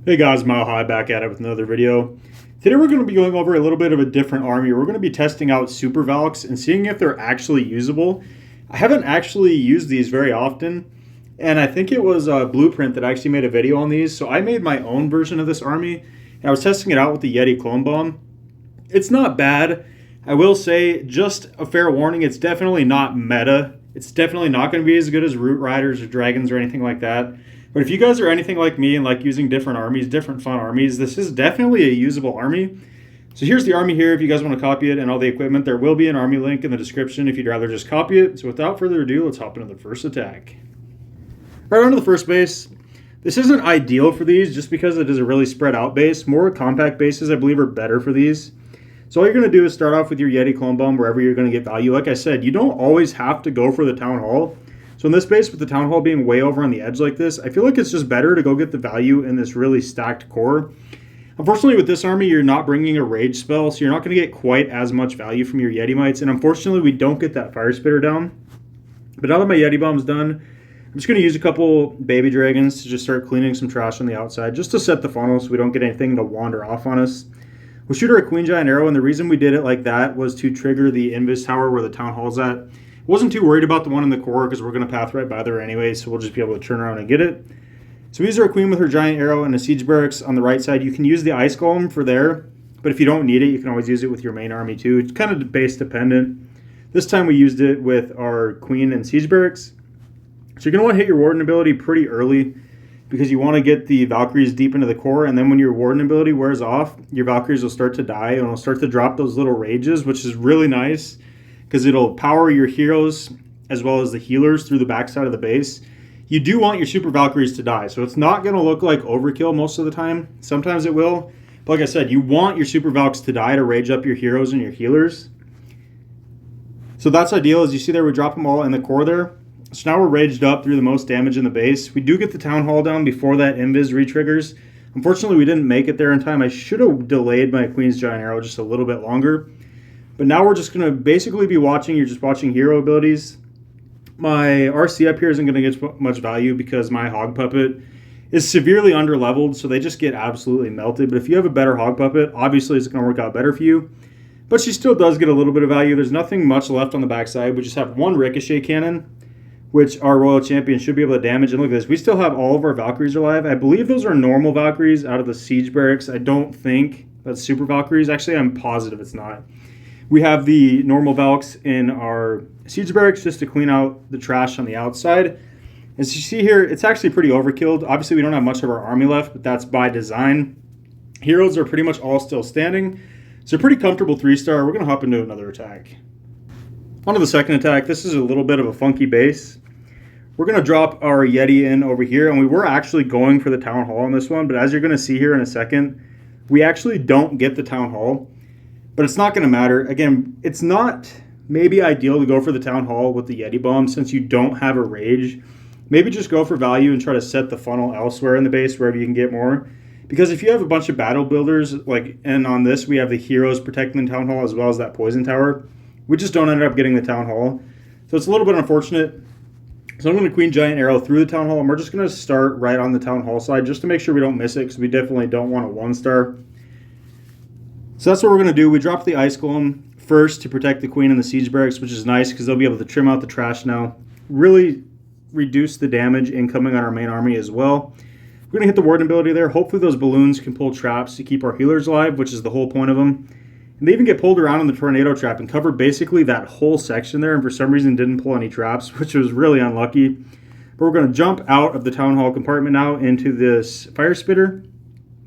Hey guys, Mile High back at it with another video. Today we're going to be going over a little bit of a different army. We're going to be testing out super VALKS and seeing if they're actually usable. I haven't actually used these very often, and I think it was Blueprint that actually made a video on these. So I made my own version of this army, and I was testing it out with the Yeti clone bomb. It's not bad. I will say, just a fair warning, it's definitely not meta. It's definitely not going to be as good as Root Riders or Dragons or anything like that. But if you guys are anything like me and like using different armies, different fun armies, this is definitely a usable army. So here's the army here if you guys want to copy it and all the equipment. There will be an army link in the description if you'd rather just copy it. So without further ado, let's hop into the first attack. Right onto the first base. This isn't ideal for these just because it is a really spread out base. More compact bases I believe are better for these. So all you're going to do is start off with your Yeti clone bomb wherever you're going to get value. Like I said, you don't always have to go for the TownHall. So in this base, with the TownHall being way over on the edge like this, I feel like it's just better to go get the value in this really stacked core. Unfortunately, with this army, you're not bringing a rage spell, so you're not going to get quite as much value from your Yeti Mites. And unfortunately, we don't get that Fire Spitter down. But now that my Yeti Bomb's done, I'm just going to use a couple baby dragons to just start cleaning some trash on the outside, just to set the funnel so we don't get anything to wander off on us. We'll shoot her a Queen Giant Arrow, and the reason we did it like that was to trigger the Invis Tower where the TownHall's at. Wasn't too worried about the one in the core because we're going to path right by there anyway, so we'll just be able to turn around and get it. So we use our queen with her giant arrow and a siege barracks on the right side. You can use the ice golem for there, but if you don't need it, you can always use it with your main army too. It's kind of base dependent. This time we used it with our queen and siege barracks. So you're going to want to hit your warden ability pretty early because you want to get the Valkyries deep into the core, and then when your warden ability wears off, your Valkyries will start to die and will start to drop those little rages, which is really nice, because it'll power your heroes as well as the healers through the backside of the base. You do want your Super Valkyries to die, so it's not going to look like overkill most of the time. Sometimes it will, but like I said, you want your Super Valks to die to rage up your heroes and your healers. So that's ideal. As you see there, we drop them all in the core there. So now we're raged up through the most damage in the base. We do get the TownHall down before that Invis re-triggers. Unfortunately, we didn't make it there in time. I should have delayed my Queen's Giant Arrow just a little bit longer. But now we're just going to basically be watching, you're just watching hero abilities. My RC up here isn't going to get much value because my Hog Puppet is severely underleveled, so they just get absolutely melted. But if you have a better Hog Puppet, obviously it's going to work out better for you. But she still does get a little bit of value. There's nothing much left on the backside. We just have one Ricochet Cannon, which our Royal Champion should be able to damage. And look at this, we still have all of our Valkyries alive. I believe those are normal Valkyries out of the Siege Barracks. I don't think that's Super Valkyries. Actually, I'm positive it's not. We have the normal Valks in our Siege Barracks just to clean out the trash on the outside. As you see here, it's actually pretty overkilled. Obviously, we don't have much of our army left, but that's by design. Heroes are pretty much all still standing. So pretty comfortable 3-star. We're going to hop into another attack. On to the second attack. This is a little bit of a funky base. We're going to drop our Yeti in over here, and we were actually going for the TownHall on this one, but as you're going to see here in a second, we actually don't get the TownHall. But it's not going to matter. Again, it's not maybe ideal to go for the TownHall with the Yeti Bomb since you don't have a rage. Maybe just go for value and try to set the funnel elsewhere in the base wherever you can get more. Because if you have a bunch of battle builders, and on this we have the heroes protecting the TownHall as well as that poison tower, we just don't end up getting the TownHall. So it's a little bit unfortunate. So I'm going to Queen Giant Arrow through the TownHall, and we're just going to start right on the TownHall side just to make sure we don't miss it, because we definitely don't want a 1-star. So that's what we're going to do. We drop the Ice Golem first to protect the Queen and the Siege Barracks, which is nice because they'll be able to trim out the trash now. Really reduce the damage incoming on our main army as well. We're going to hit the Warden ability there. Hopefully those balloons can pull traps to keep our healers alive, which is the whole point of them. And they even get pulled around in the Tornado Trap and cover basically that whole section there, and for some reason didn't pull any traps, which was really unlucky. But we're going to jump out of the TownHall compartment now into this Fire Spitter.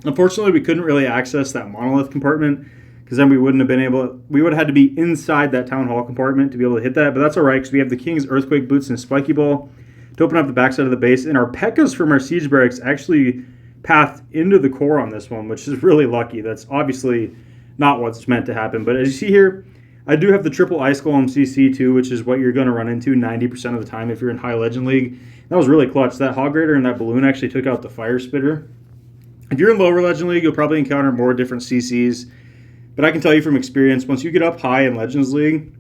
Unfortunately, we couldn't really access that monolith compartment because then we wouldn't have been able, we would have had to be inside that TownHall compartment to be able to hit that, but that's all right because we have the King's Earthquake Boots and Spiky Ball to open up the backside of the base, and our Pekkas from our Siege Barracks actually pathed into the core on this one, which is really lucky. That's obviously not what's meant to happen, but as you see here, I do have the triple Ice Golem CC too, which is what you're going to run into 90% of the time if you're in High Legend League. That was really clutch. That Hog Raider and that balloon actually took out the Fire Spitter. If you're in lower Legend League, you'll probably encounter more different CCs. But I can tell you from experience, once you get up high in Legends League,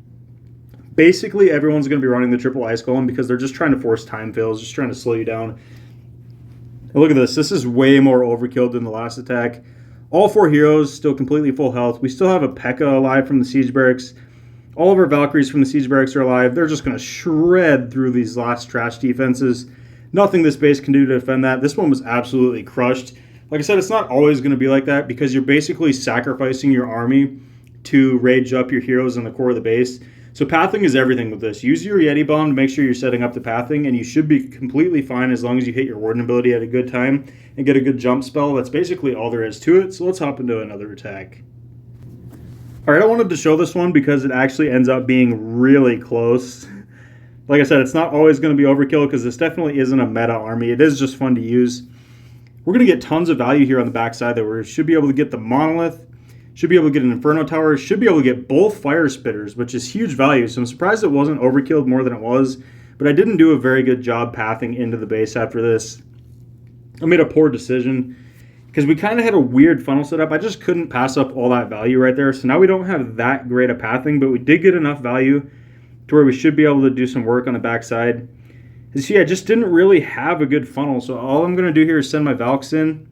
basically everyone's going to be running the triple Ice Golem because they're just trying to force time fills, just trying to slow you down. And look at this. This is way more overkill than the last attack. All 4 heroes still completely full health. We still have a Pekka alive from the siege barracks. All of our Valkyries from the siege barracks are alive. They're just going to shred through these last trash defenses. Nothing this base can do to defend that. This one was absolutely crushed. Like I said, it's not always going to be like that because you're basically sacrificing your army to rage up your heroes in the core of the base. So pathing is everything with this. Use your Yeti bomb to make sure you're setting up the pathing, and you should be completely fine as long as you hit your warden ability at a good time and get a good jump spell. That's basically all there is to it. So let's hop into another attack. All right, I wanted to show this one because it actually ends up being really close. Like I said, it's not always going to be overkill because this definitely isn't a meta army. It is just fun to use. We're going to get tons of value here on the backside that we should be able to get the monolith, should be able to get an Inferno Tower, should be able to get both Fire Spitters, which is huge value. So I'm surprised it wasn't overkilled more than it was, but I didn't do a very good job pathing into the base after this. I made a poor decision because we kind of had a weird funnel setup. I just couldn't pass up all that value right there. So now we don't have that great a pathing, but we did get enough value to where we should be able to do some work on the backside. You see, I just didn't really have a good funnel. So all I'm going to do here is send my VALKS in,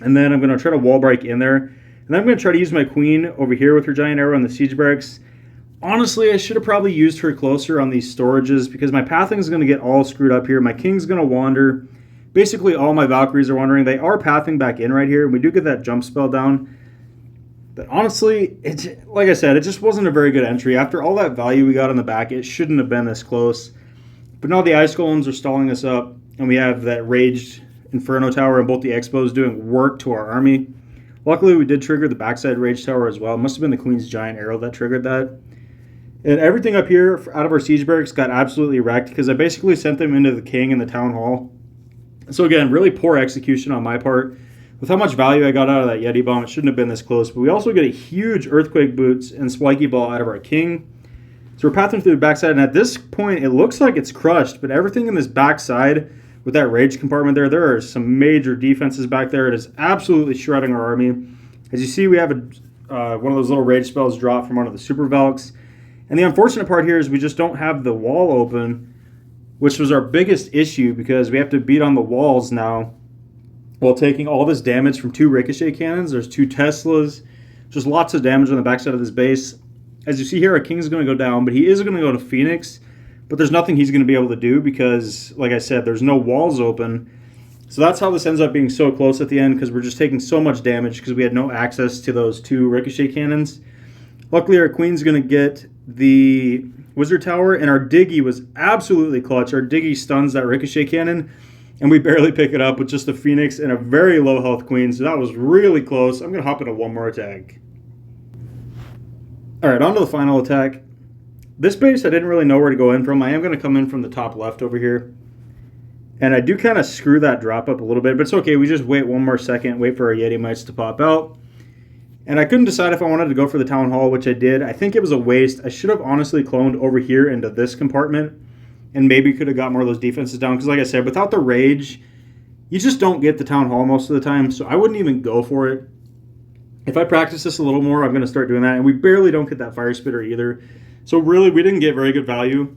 and then I'm going to try to wall break in there. And then I'm going to try to use my queen over here with her giant arrow in the siege barracks. Honestly, I should have probably used her closer on these storages because my pathing is going to get all screwed up here. My king's going to wander. Basically, all my Valkyries are wandering. They are pathing back in right here, and we do get that jump spell down. But honestly, like I said, it just wasn't a very good entry. After all that value we got on the back, it shouldn't have been this close. But now the Ice Golems are stalling us up, and we have that Raged Inferno Tower and both the Expos doing work to our army. Luckily, we did trigger the backside Rage Tower as well. It must have been the Queen's Giant Arrow that triggered that. And everything up here out of our siege barracks got absolutely wrecked because I basically sent them into the King and the Town Hall. So again, really poor execution on my part. With how much value I got out of that Yeti bomb, it shouldn't have been this close. But we also get a huge Earthquake Boots and Spiky Ball out of our King. So we're pathing through the backside, and at this point, it looks like it's crushed. But everything in this backside with that Rage compartment there are some major defenses back there. It is absolutely shredding our army. As you see, we have one of those little Rage spells drop from one of the Super Valks. And the unfortunate part here is we just don't have the wall open, which was our biggest issue because we have to beat on the walls now while taking all this damage from 2 ricochet cannons. There's 2 Teslas, just lots of damage on the backside of this base. As you see here, our King's going to go down, but he is going to go to Phoenix, but there's nothing he's going to be able to do because, like I said, there's no walls open. So that's how this ends up being so close at the end because we're just taking so much damage because we had no access to those 2 ricochet cannons. Luckily, our Queen's going to get the Wizard Tower, and our Diggy was absolutely clutch. Our Diggy stuns that ricochet cannon, and we barely pick it up with just a Phoenix and a very low health Queen, so that was really close. I'm going to hop into one more attack. All right, on to the final attack. This base, I didn't really know where to go in from. I am going to come in from the top left over here, and I do kind of screw that drop up a little bit, but it's okay. We just wait one more second, wait for our Yeti Mites to pop out. And I couldn't decide if I wanted to go for the Town Hall, which I did. I think it was a waste. I should have honestly cloned over here into this compartment and maybe could have got more of those defenses down. Because like I said, without the Rage, you just don't get the Town Hall most of the time. So I wouldn't even go for it. If I practice this a little more, I'm going to start doing that. And we barely don't get that Fire Spitter either. So really, we didn't get very good value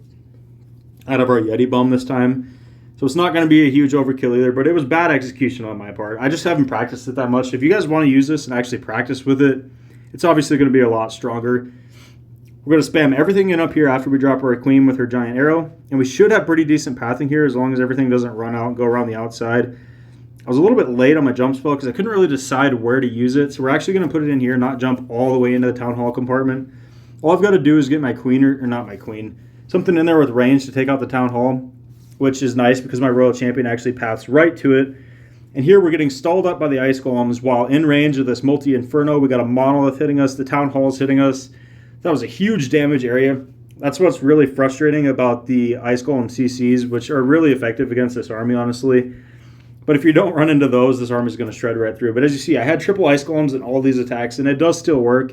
out of our Yeti Bomb this time. So it's not going to be a huge overkill either, but it was bad execution on my part. I just haven't practiced it that much. If you guys want to use this and actually practice with it, it's obviously going to be a lot stronger. We're going to spam everything in up here after we drop our Queen with her Giant Arrow, and we should have pretty decent pathing here as long as everything doesn't run out and go around the outside. I was a little bit late on my jump spell because I couldn't really decide where to use it, so we're actually going to put it in here, not jump all the way into the Town Hall compartment. All I've got to do is get my Queen, or not my Queen, something in there with range to take out the Town Hall, which is nice because my Royal Champion actually paths right to it. And here we're getting stalled up by the Ice Golems while in range of this multi-inferno. We got a Monolith hitting us, the Town Hall's hitting us. That was a huge damage area. That's what's really frustrating about the Ice Golem CCs, which are really effective against this army, honestly. But if you don't run into those, this army is going to shred right through. But as you see, I had triple Ice Golems in all these attacks, and it does still work.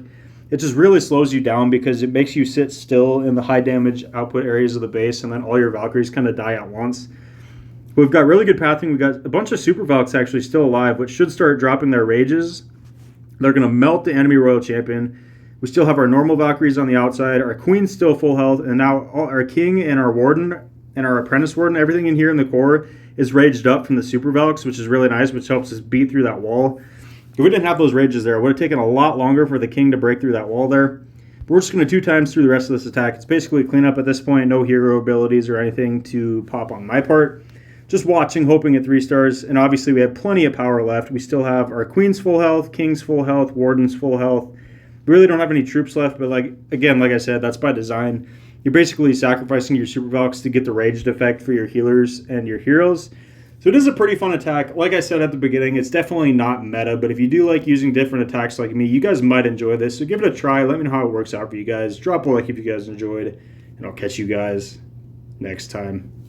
It just really slows you down because it makes you sit still in the high damage output areas of the base, and then all your Valkyries kind of die at once. We've got really good pathing. We've got a bunch of Super Valks actually still alive, which should start dropping their rages. They're going to melt the enemy Royal Champion. We still have our normal Valkyries on the outside. Our Queen's still full health, and now our King and our Warden and our Apprentice Warden, everything in here in the core is raged up from the Super VALKS, which is really nice, which helps us beat through that wall. If we didn't have those rages there, it would have taken a lot longer for the king to break through that wall there. But we're just going to 2 times through the rest of this attack. It's basically cleanup at this point. No hero abilities or anything to pop on my part. Just watching, hoping at 3 stars. And obviously we have plenty of power left. We still have our queen's full health, king's full health, warden's full health. We really don't have any troops left, but like I said, that's by design. You're basically sacrificing your Super VALKS to get the raged effect for your healers and your heroes. So it is a pretty fun attack. Like I said at the beginning, it's definitely not meta, but if you do like using different attacks like me, you guys might enjoy this. So give it a try. Let me know how it works out for you guys. Drop a like if you guys enjoyed, and I'll catch you guys next time.